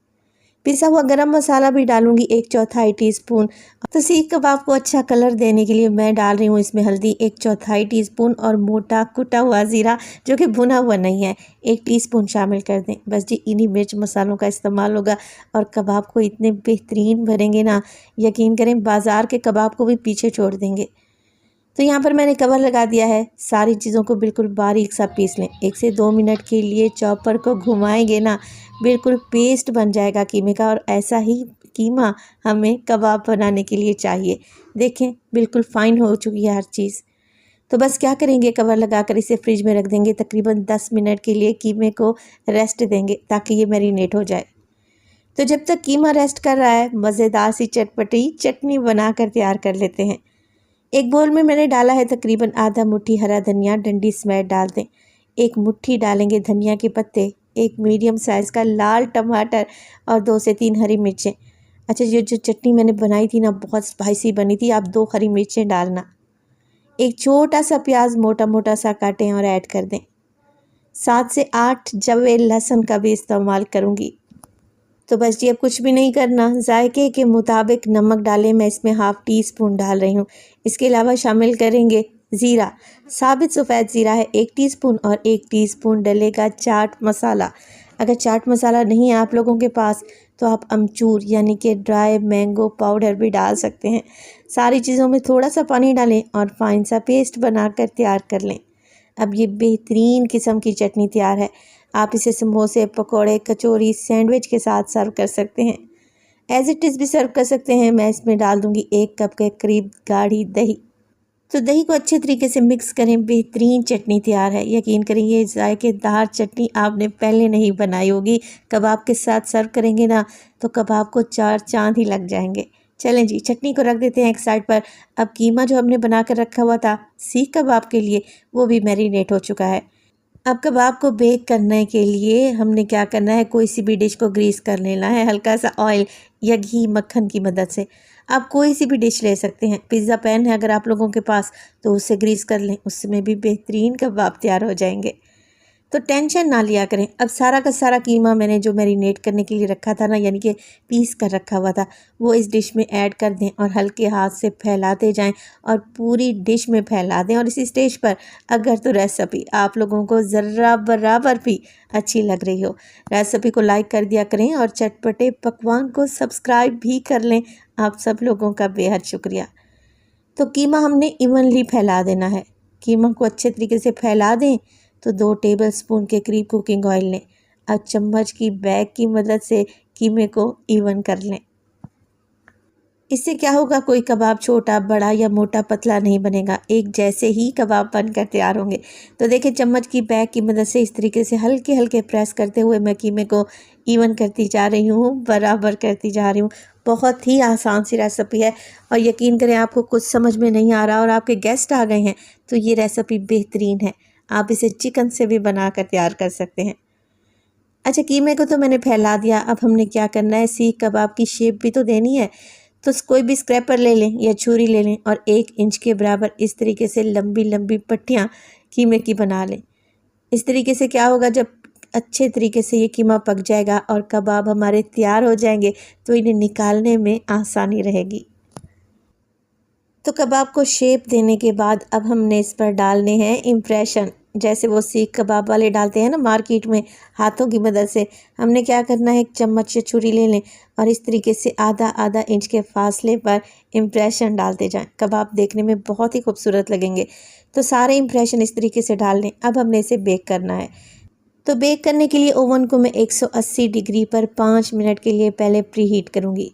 पिसा हुआ गरम मसाला भी डालूंगी 1/4 टीस्पून। तो सीख कबाब को अच्छा कलर देने के लिए मैं डाल रही हूँ इसमें हल्दी 1/4 टीस्पून और मोटा कुटा हुआ ज़ीरा, जो कि भुना हुआ नहीं है, 1 टीस्पून शामिल कर दें। बस जी, इन्हीं मिर्च मसालों का इस्तेमाल होगा और कबाब को इतने बेहतरीन बनेंगे ना, यकीन करें बाज़ार के कबाब को भी पीछे छोड़ देंगे। तो यहाँ पर मैंने कवर लगा दिया है। सारी चीज़ों को बिल्कुल बारीक सा पीस लें। 1 से 2 मिनट के लिए चॉपर को घुमाएंगे ना, बिल्कुल पेस्ट बन जाएगा कीमे का। और ऐसा ही कीमा हमें कबाब बनाने के लिए चाहिए। देखें, बिल्कुल फाइन हो चुकी है हर चीज़। तो बस क्या करेंगे, कवर लगाकर इसे फ्रिज में रख देंगे। तकरीबन 10 मिनट के लिए कीमे को रेस्ट देंगे ताकि ये मैरिनेट हो जाए। तो जब तक कीमा रेस्ट कर रहा है, मज़ेदार सी चटपटी चटनी बनाकर तैयार कर लेते हैं। एक बोल में मैंने डाला है तकरीबन आधा मुट्ठी हरा धनिया, डंडी समेत डाल दें। 1 मुट्ठी डालेंगे धनिया के पत्ते, 1 मीडियम साइज़ का लाल टमाटर और 2 से 3 हरी मिर्चें। अच्छा, ये जो चटनी मैंने बनाई थी ना, बहुत स्पाइसी बनी थी। आप 2 हरी मिर्चें डालना। एक छोटा सा प्याज मोटा मोटा सा काटें और ऐड कर दें। 7 से 8 जवे लहसुन का भी इस्तेमाल करूँगी। तो बस जी, अब कुछ भी नहीं करना। जायके के मुताबिक नमक डालें, मैं इसमें हाफ़ टीस्पून डाल रही हूँ। इसके अलावा शामिल करेंगे ज़ीरा, साबित सफ़ेद ज़ीरा है 1 टीस्पून और 1 टीस्पून डलेगा चाट मसाला। अगर चाट मसाला नहीं है आप लोगों के पास तो आप अमचूर यानी कि ड्राई मैंगो पाउडर भी डाल सकते हैं। सारी चीज़ों में थोड़ा सा पानी डालें और फाइन सा पेस्ट बनाकर तैयार कर लें। अब ये बेहतरीन किस्म की चटनी तैयार है। आप इसे समोसे, पकोड़े, कचौरी, सैंडविच के साथ सर्व कर सकते हैं। एज़ इट इज़ भी सर्व कर सकते हैं। मैं इसमें डाल दूँगी 1 कप के करीब गाढ़ी दही। तो दही को अच्छे तरीके से मिक्स करें। बेहतरीन चटनी तैयार है। यकीन करें, ये जायकेदार चटनी आपने पहले नहीं बनाई होगी। कबाब के साथ सर्व करेंगे ना तो कबाब को 4 चाँद ही लग जाएंगे। चलें जी, चटनी को रख देते हैं एक साइड पर। अब कीमा जो हमने बना कर रखा हुआ था सीख कबाब के लिए, वो भी मैरिनेट हो चुका है। अब कबाब को बेक करने के लिए हमने क्या करना है, कोई सी भी डिश को ग्रीस कर लेना है हल्का सा ऑयल या घी मक्खन की मदद से। आप कोई सी भी डिश ले सकते हैं। पिज़्ज़ा पैन है अगर आप लोगों के पास तो उससे ग्रीस कर लें, उसमें भी बेहतरीन कबाब तैयार हो जाएंगे। तो टेंशन ना लिया करें। अब सारा का सारा कीमा मैंने जो मैरिनेट करने के लिए रखा था ना, यानी कि पीस कर रखा हुआ था, वो इस डिश में ऐड कर दें और हल्के हाथ से फैलाते जाएं और पूरी डिश में फैला दें। और इसी स्टेज पर अगर तो रेसिपी आप लोगों को ज़रा बराबर भी अच्छी लग रही हो, रेसिपी को लाइक कर दिया करें और चटपटे पकवान को सब्सक्राइब भी कर लें। आप सब लोगों का बेहद शुक्रिया। तो कीमा हमने इवनली फैला देना है। कीमा को अच्छे तरीके से फैला दें तो 2 टेबलस्पून के करीब कुकिंग ऑयल लें। अब चम्मच की बैग की मदद से कीमे को इवन कर लें। इससे क्या होगा, कोई कबाब छोटा, बड़ा या मोटा पतला नहीं बनेगा। एक जैसे ही कबाब बनकर तैयार होंगे। तो देखिए, चम्मच की बैग की मदद से इस तरीके से हल्के हल्के प्रेस करते हुए मैं कीमे को इवन करती जा रही हूँ, बराबर करती जा रही हूँ। बहुत ही आसान सी रेसिपी है और यकीन करें, आपको कुछ समझ में नहीं आ रहा और आपके गेस्ट आ गए हैं तो ये रेसिपी बेहतरीन है। आप इसे चिकन से भी बना कर तैयार कर सकते हैं। अच्छा, कीमे को तो मैंने फैला दिया। अब हमने क्या करना है, सीख कबाब की शेप भी तो देनी है। तो कोई भी स्क्रैपर ले लें या छुरी ले लें और 1 इंच के बराबर इस तरीके से लंबी लंबी पट्टियाँ कीमे की बना लें। इस तरीके से क्या होगा, जब अच्छे तरीके से ये कीमा पक जाएगा और कबाब हमारे तैयार हो जाएंगे तो इन्हें निकालने में आसानी रहेगी। तो कबाब को शेप देने के बाद अब हमने इस पर डालने हैं इम्प्रेशन, जैसे वो सीख कबाब वाले डालते हैं ना मार्केट में हाथों की मदद से। हमने क्या करना है, एक चम्मच या छुरी ले लें और इस तरीके से आधा आधा इंच के फासले पर इम्प्रेशन डालते जाएं। कबाब देखने में बहुत ही खूबसूरत लगेंगे। तो सारे इम्प्रेशन इस तरीके से डाल लें। अब हमने इसे बेक करना है। तो बेक करने के लिए ओवन को मैं 180 डिग्री पर 5 मिनट के लिए पहले प्री हीट करूँगी।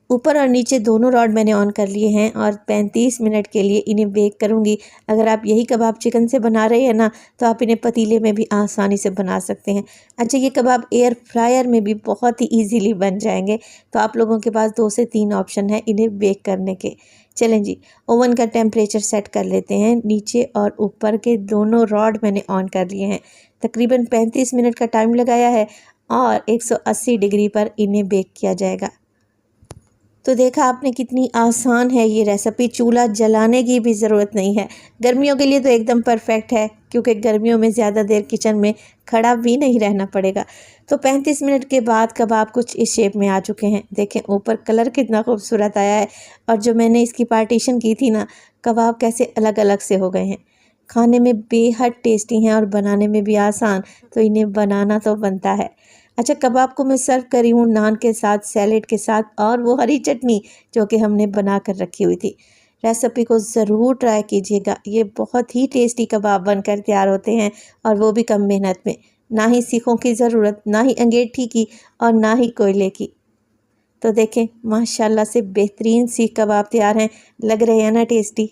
ऊपर और नीचे दोनों रॉड मैंने ऑन कर लिए हैं और 35 मिनट के लिए इन्हें बेक करूंगी। अगर आप यही कबाब चिकन से बना रहे हैं ना, तो आप इन्हें पतीले में भी आसानी से बना सकते हैं। अच्छा, ये कबाब एयर फ्रायर में भी बहुत ही इजीली बन जाएंगे। तो आप लोगों के पास 2 से 3 ऑप्शन है इन्हें बेक करने के। चलें जी, ओवन का टेम्परेचर सेट कर लेते हैं। नीचे और ऊपर के दोनों रॉड मैंने ऑन कर लिए हैं। तकरीबन 35 मिनट का टाइम लगाया है और 180 डिग्री पर इन्हें बेक किया जाएगा। तो देखा आपने कितनी आसान है ये रेसिपी, चूल्हा जलाने की भी ज़रूरत नहीं है। गर्मियों के लिए तो एकदम परफेक्ट है, क्योंकि गर्मियों में ज़्यादा देर किचन में खड़ा भी नहीं रहना पड़ेगा। तो 35 मिनट के बाद कबाब कुछ इस शेप में आ चुके हैं। देखें ऊपर कलर कितना खूबसूरत आया है और जो मैंने इसकी पार्टीशन की थी ना, कबाब कैसे अलग अलग से हो गए हैं। खाने में बेहद टेस्टी हैं और बनाने में भी आसान, तो इन्हें बनाना तो बनता है। अच्छा, कबाब को मैं सर्व करी हूँ नान के साथ, सैलेड के साथ और वो हरी चटनी जो कि हमने बना कर रखी हुई थी। रेसिपी को ज़रूर ट्राई कीजिएगा। ये बहुत ही टेस्टी कबाब बनकर तैयार होते हैं और वो भी कम मेहनत में। ना ही सीखों की ज़रूरत, ना ही अंगीठी की और ना ही कोयले की। तो देखें माशाल्लाह से बेहतरीन सीख कबाब तैयार हैं। लग रहे हैं ना टेस्टी।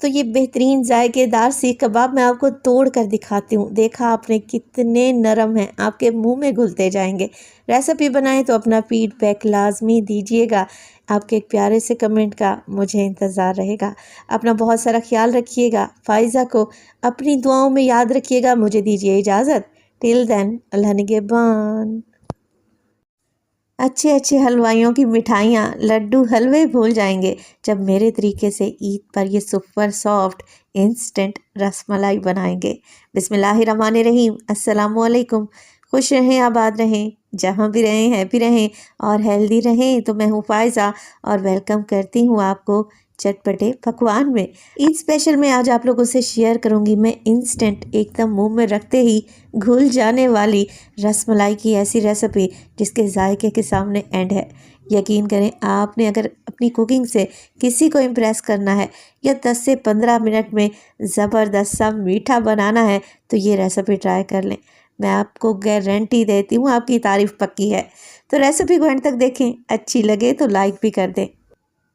तो ये बेहतरीन जायकेदार सीख कबाब मैं आपको तोड़ कर दिखाती हूँ। देखा आपने कितने नरम हैं, आपके मुंह में घुलते जाएंगे। रेसिपी बनाएं तो अपना फीडबैक लाजमी दीजिएगा। आपके एक प्यारे से कमेंट का मुझे इंतज़ार रहेगा। अपना बहुत सारा ख्याल रखिएगा। फ़ाइज़ा को अपनी दुआओं में याद रखिएगा। मुझे दीजिए इजाज़त। टिल देन, अल्लाह निगहबान। अच्छे अच्छे हलवाइयों की मिठाइयाँ, लड्डू, हलवे भूल जाएंगे जब मेरे तरीके से ईद पर ये सुपर सॉफ्ट इंस्टेंट रसमलाई बनाएंगे। बिस्मिल्लाहिर्रहमानिर्रहीम, अस्सलामुअलैकुम। खुश रहें, आबाद रहें, जहाँ भी रहें, हैप्पी रहें और हेल्दी रहें। तो मैं हूँ फ़ायज़ा और वेलकम करती हूँ आपको चटपटे पकवान में। ईद स्पेशल में आज आप लोगों से शेयर करूंगी मैं इंस्टेंट, एकदम मुंह में रखते ही घुल जाने वाली रसमलाई की ऐसी रेसिपी जिसके जायके के सामने एंड है। यकीन करें, आपने अगर अपनी कुकिंग से किसी को इम्प्रेस करना है या 10 से 15 मिनट में ज़बरदस्त सा मीठा बनाना है तो ये रेसिपी ट्राई कर लें। मैं आपको गारंटी देती हूँ, आपकी तारीफ़ पक्की है। तो रेसिपी को एंड तक देखें, अच्छी लगे तो लाइक भी कर दें।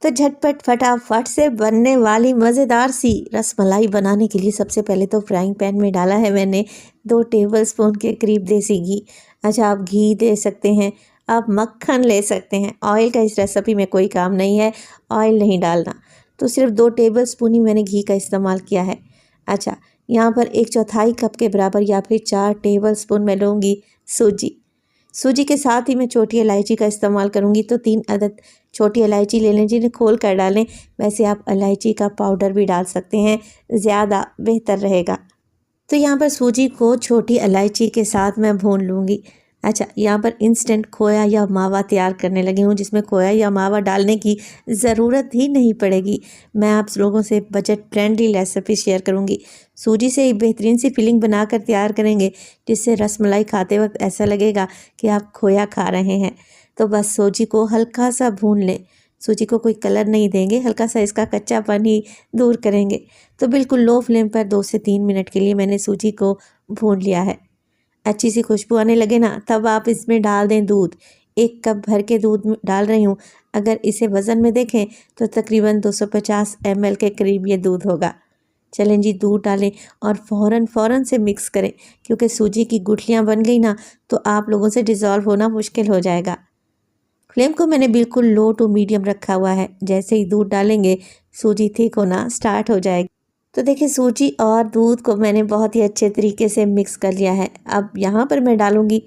तो झटपट फटाफट से बनने वाली मज़ेदार सी रसमलाई बनाने के लिए सबसे पहले तो फ्राइंग पैन में डाला है मैंने 2 टेबलस्पून के करीब देसी घी। अच्छा, आप घी दे सकते हैं, आप मक्खन ले सकते हैं। ऑयल का इस रेसिपी में कोई काम नहीं है, ऑयल नहीं डालना। तो सिर्फ 2 टेबलस्पून ही मैंने घी का इस्तेमाल किया है। अच्छा, यहाँ पर 1/4 कप के बराबर या फिर 4 टेबलस्पून मैं लूँगी सूजी। सूजी के साथ ही मैं छोटी इलायची का इस्तेमाल करूँगी। तो 3 अदद छोटी इलायची ले लें, जिन्हें खोल कर डालें। वैसे आप इलायची का पाउडर भी डाल सकते हैं, ज़्यादा बेहतर रहेगा। तो यहाँ पर सूजी को छोटी इलायची के साथ मैं भून लूँगी। अच्छा, यहाँ पर इंस्टेंट खोया या मावा तैयार करने लगी हूँ, जिसमें खोया या मावा डालने की ज़रूरत ही नहीं पड़ेगी। मैं आप लोगों से बजट फ्रेंडली रेसिपी शेयर करूँगी। सूजी से एक बेहतरीन सी फिलिंग बनाकर तैयार करेंगे, जिससे रसमलाई खाते वक्त ऐसा लगेगा कि आप खोया खा रहे हैं। तो बस सूजी को हल्का सा भून लें। सूजी को कोई कलर नहीं देंगे, हल्का सा इसका कच्चापन ही दूर करेंगे। तो बिल्कुल लो फ्लेम पर 2 से 3 मिनट के लिए मैंने सूजी को भून लिया है। अच्छी सी खुशबू आने लगे ना, तब आप इसमें डाल दें दूध। 1 कप भर के दूध डाल रही हूँ। अगर इसे वज़न में देखें तो तकरीबन 250 ml के करीब ये दूध होगा। चलें जी, दूध डालें और फ़ौरन से मिक्स करें, क्योंकि सूजी की गुठलियाँ बन गई ना तो आप लोगों से डिज़ोल्व होना मुश्किल हो जाएगा। फ्लेम को मैंने बिल्कुल लो टू मीडियम रखा हुआ है। जैसे ही दूध डालेंगे सूजी थिक होना स्टार्ट हो जाएगी। तो देखिए सूजी और दूध को मैंने बहुत ही अच्छे तरीके से मिक्स कर लिया है। अब यहाँ पर मैं डालूँगी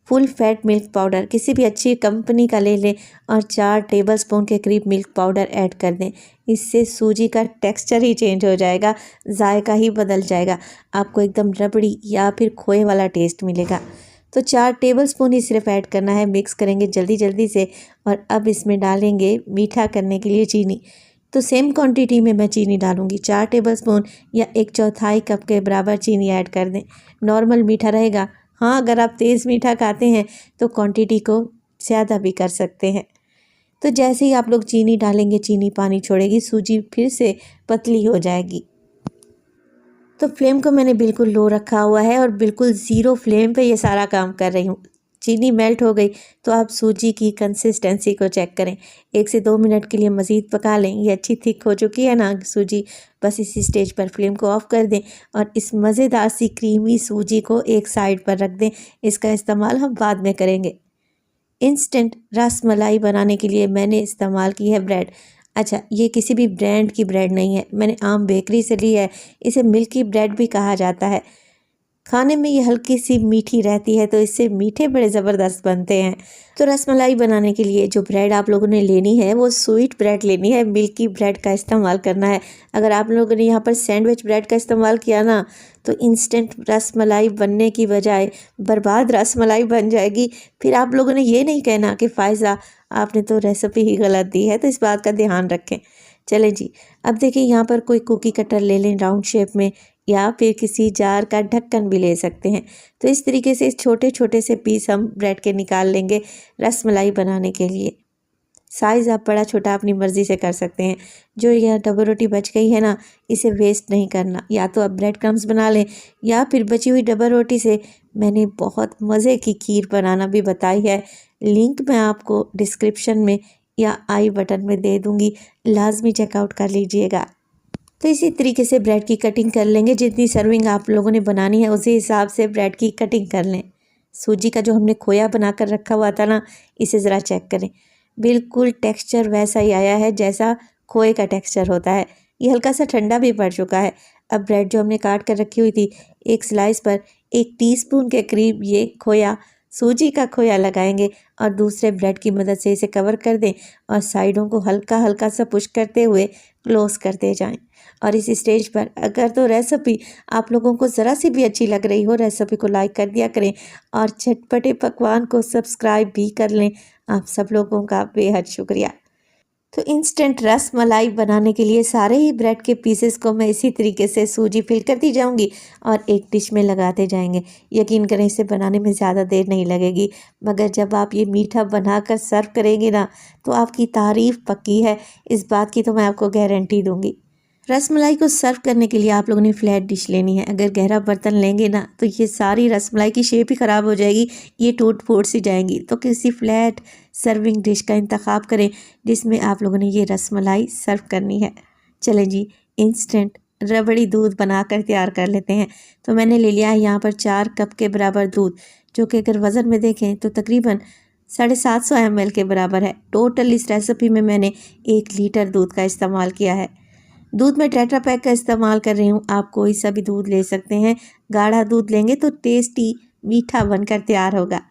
फुल फैट मिल्क पाउडर, किसी भी अच्छी कंपनी का ले लें, और 4 टेबलस्पून के करीब मिल्क पाउडर ऐड कर दें। इससे सूजी का टेक्सचर ही चेंज हो जाएगा, जायका ही बदल जाएगा, आपको एकदम रबड़ी या फिर खोए वाला टेस्ट मिलेगा। तो 4 टेबलस्पून ही सिर्फ ऐड करना है, मिक्स करेंगे जल्दी जल्दी से। और अब इसमें डालेंगे मीठा करने के लिए चीनी। तो सेम क्वांटिटी में मैं चीनी डालूँगी, 4 टेबलस्पून या 1/4 कप के बराबर चीनी ऐड कर दें। नॉर्मल मीठा रहेगा। हाँ, अगर आप तेज़ मीठा खाते हैं तो क्वांटिटी को ज़्यादा भी कर सकते हैं। तो जैसे ही आप लोग चीनी डालेंगे, चीनी पानी छोड़ेगी, सूजी फिर से पतली हो जाएगी। तो फ्लेम को मैंने बिल्कुल लो रखा हुआ है और बिल्कुल ज़ीरो फ्लेम पे ये सारा काम कर रही हूँ। चीनी मेल्ट हो गई तो आप सूजी की कंसिस्टेंसी को चेक करें। 1 से 2 मिनट के लिए मज़ीद पका लें। ये अच्छी थिक हो चुकी है ना सूजी, बस इसी स्टेज पर फ्लेम को ऑफ़ कर दें और इस मज़ेदार सी क्रीमी सूजी को एक साइड पर रख दें। इसका इस्तेमाल हम बाद में करेंगे। इंस्टेंट रस मलाई बनाने के लिए मैंने इस्तेमाल की है ब्रेड। अच्छा, ये किसी भी ब्रांड की ब्रेड नहीं है, मैंने आम बेकरी से ली है। इसे मिल्की ब्रेड भी कहा जाता है। खाने में ये हल्की सी मीठी रहती है, तो इससे मीठे बड़े ज़बरदस्त बनते हैं। तो रसमलाई बनाने के लिए जो ब्रेड आप लोगों ने लेनी है वो स्वीट ब्रेड लेनी है, मिल्की ब्रेड का इस्तेमाल करना है। अगर आप लोगों ने यहाँ पर सैंडविच ब्रेड का इस्तेमाल किया ना, तो इंस्टेंट रसमलाई बनने की बजाय बर्बाद रसमलाई बन जाएगी। फिर आप लोगों ने ये नहीं कहना कि फ़ायज़ा आपने तो रेसिपी ही गलत दी है, तो इस बात का ध्यान रखें। चलें जी, अब देखिए यहाँ पर कोई कुकी कटर ले लें राउंड शेप में, या फिर किसी जार का ढक्कन भी ले सकते हैं। तो इस तरीके से छोटे छोटे से पीस हम ब्रेड के निकाल लेंगे रसमलाई बनाने के लिए। साइज़ आप बड़ा छोटा अपनी मर्ज़ी से कर सकते हैं। जो यह डबल रोटी बच गई है ना, इसे वेस्ट नहीं करना। या तो आप ब्रेड क्रम्स बना लें, या फिर बची हुई डबल रोटी से मैंने बहुत मज़े की खीर बनाना भी बताई है। लिंक मैं आपको डिस्क्रिप्शन में या आई बटन में दे दूँगी, लाजमी चेकआउट कर लीजिएगा। तो इसी तरीके से ब्रेड की कटिंग कर लेंगे। जितनी सर्विंग आप लोगों ने बनानी है उसी हिसाब से ब्रेड की कटिंग कर लें। सूजी का जो हमने खोया बना कर रखा हुआ था ना, इसे ज़रा चेक करें। बिल्कुल टेक्सचर वैसा ही आया है जैसा खोए का टेक्सचर होता है। ये हल्का सा ठंडा भी पड़ चुका है। अब ब्रेड जो हमने काट कर रखी हुई थी, एक स्लाइस पर 1 टीस्पून के करीब ये खोया, सूजी का खोया लगाएंगे और दूसरे ब्रेड की मदद से इसे कवर कर दें और साइडों को हल्का हल्का सा पुश करते हुए क्लोज़ करते जाएं। और इस स्टेज पर अगर तो रेसिपी आप लोगों को ज़रा सी भी अच्छी लग रही हो, रेसिपी को लाइक कर दिया करें और चटपटे पकवान को सब्सक्राइब भी कर लें। आप सब लोगों का बेहद शुक्रिया। तो इंस्टेंट रस मलाई बनाने के लिए सारे ही ब्रेड के पीसेस को मैं इसी तरीके से सूजी फिल करती जाऊंगी और एक डिश में लगाते जाएंगे। यकीन करें, इसे बनाने में ज़्यादा देर नहीं लगेगी, मगर जब आप ये मीठा बनाकर सर्व करेंगे ना, तो आपकी तारीफ़ पक्की है। इस बात की तो मैं आपको गारंटी दूंगी। रसमलाई को सर्व करने के लिए आप लोगों ने फ्लैट डिश लेनी है। अगर गहरा बर्तन लेंगे ना, तो ये सारी रसमलाई की शेप ही ख़राब हो जाएगी, ये टूट फूट सी जाएंगी। तो किसी फ्लैट सर्विंग डिश का इंतखाब करें जिसमें आप लोगों ने ये रसमलाई सर्व करनी है। चलें जी, इंस्टेंट रबड़ी दूध बनाकर तैयार कर लेते हैं। तो मैंने ले लिया है यहाँ पर 4 कप के बराबर दूध, जो कि अगर वज़न में देखें तो तकरीबन 750 ml के बराबर है। टोटल इस रेसिपी में मैंने 1 लीटर दूध का इस्तेमाल किया है। दूध में टेट्रा पैक का इस्तेमाल कर रही हूँ, आप कोई सा भी दूध ले सकते हैं। गाढ़ा दूध लेंगे तो टेस्टी मीठा बनकर तैयार होगा।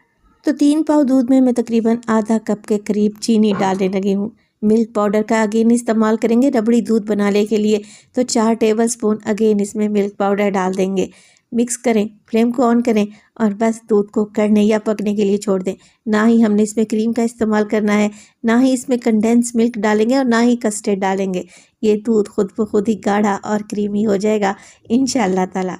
तो 3 पाव दूध में मैं तकरीबन आधा कप के करीब चीनी डालने लगी हूँ। मिल्क पाउडर का अगेन इस्तेमाल करेंगे रबड़ी दूध बनाने के लिए, तो 4 टेबलस्पून अगेन इसमें मिल्क पाउडर डाल देंगे। मिक्स करें, फ्लेम को ऑन करें और बस दूध को कड़ने या पकने के लिए छोड़ दें। ना ही हमने इसमें क्रीम का इस्तेमाल करना है, ना ही इसमें कंडेंस मिल्क डालेंगे और ना ही कस्टर्ड डालेंगे। ये दूध खुद ब खुद ही गाढ़ा और क्रीमी हो जाएगा इंशाअल्लाह ताला।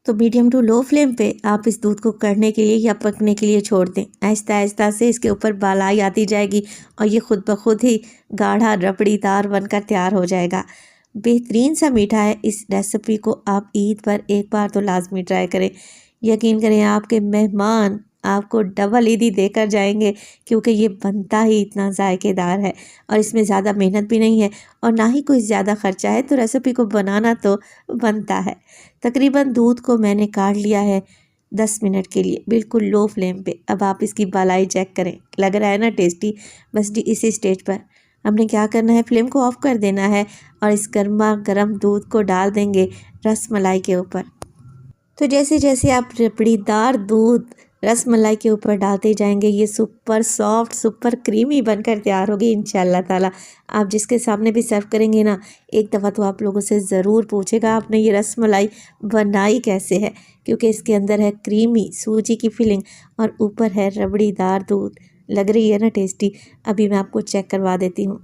तो मीडियम टू लो फ्लेम पे आप इस दूध को कड़ने के लिए या पकने के लिए छोड़ दें। आहिस्ता आहिस्ता से इसके ऊपर बालाई आती जाएगी और ये खुद ब खुद ही गाढ़ा रबड़ीदार बनकर तैयार हो जाएगा। बेहतरीन सा मीठा है। इस रेसिपी को आप ईद पर एक बार तो लाजमी ट्राई करें। यकीन करें, आपके मेहमान आपको डबल ईदी देकर जाएंगे, क्योंकि ये बनता ही इतना जायकेदार है और इसमें ज़्यादा मेहनत भी नहीं है और ना ही कोई ज़्यादा ख़र्चा है। तो रेसिपी को बनाना तो बनता है। तकरीबन दूध को मैंने काढ़ लिया है 10 मिनट के लिए, बिल्कुल लो फ्लेम पे। अब आप इसकी बालाई चेक करें, लग रहा है ना टेस्टी। बस इसी स्टेज पर हमने क्या करना है, फ्लेम को ऑफ़ कर देना है और इस गर्मा गर्म दूध को डाल देंगे रसमलाई के ऊपर। तो जैसे जैसे आप रबड़ीदार दूध रसमलाई के ऊपर डालते जाएंगे ये सुपर सॉफ्ट सुपर क्रीमी बनकर तैयार होगी इंशाल्लाह ताला। आप जिसके सामने भी सर्व करेंगे ना, एक दफ़ा तो आप लोगों से ज़रूर पूछेगा आपने ये रसमलाई बनाई कैसे है, क्योंकि इसके अंदर है क्रीमी सूजी की फिलिंग और ऊपर है रबड़ीदार दूध। लग रही है ना टेस्टी। अभी मैं आपको चेक करवा देती हूँ।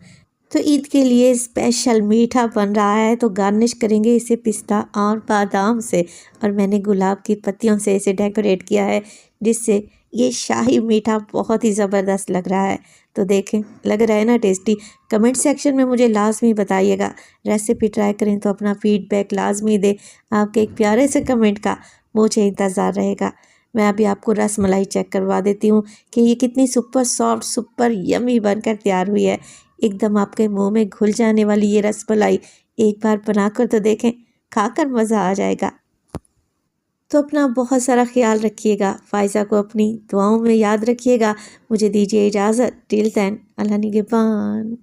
तो ईद के लिए स्पेशल मीठा बन रहा है, तो गार्निश करेंगे इसे पिस्ता और बादाम से, और मैंने गुलाब की पत्तियों से इसे डेकोरेट किया है, जिससे ये शाही मीठा बहुत ही ज़बरदस्त लग रहा है। तो देखें, लग रहा है ना टेस्टी। कमेंट सेक्शन में मुझे लाजमी बताइएगा। रेसिपी ट्राई करें तो अपना फीडबैक लाजमी दे। आपके एक प्यारे से कमेंट का मुझे इंतज़ार रहेगा। मैं अभी आपको रसमलाई चेक करवा देती हूँ कि ये कितनी सुपर सॉफ्ट सुपर यमी बनकर तैयार हुई है। एकदम आपके मुंह में घुल जाने वाली ये रसमलाई एक बार बनाकर तो देखें, खाकर मज़ा आ जाएगा। तो अपना बहुत सारा ख्याल रखिएगा। फ़ाइज़ा को अपनी दुआओं में याद रखिएगा। मुझे दीजिए इजाज़त। टिल देन, अल्लाह निगहबान।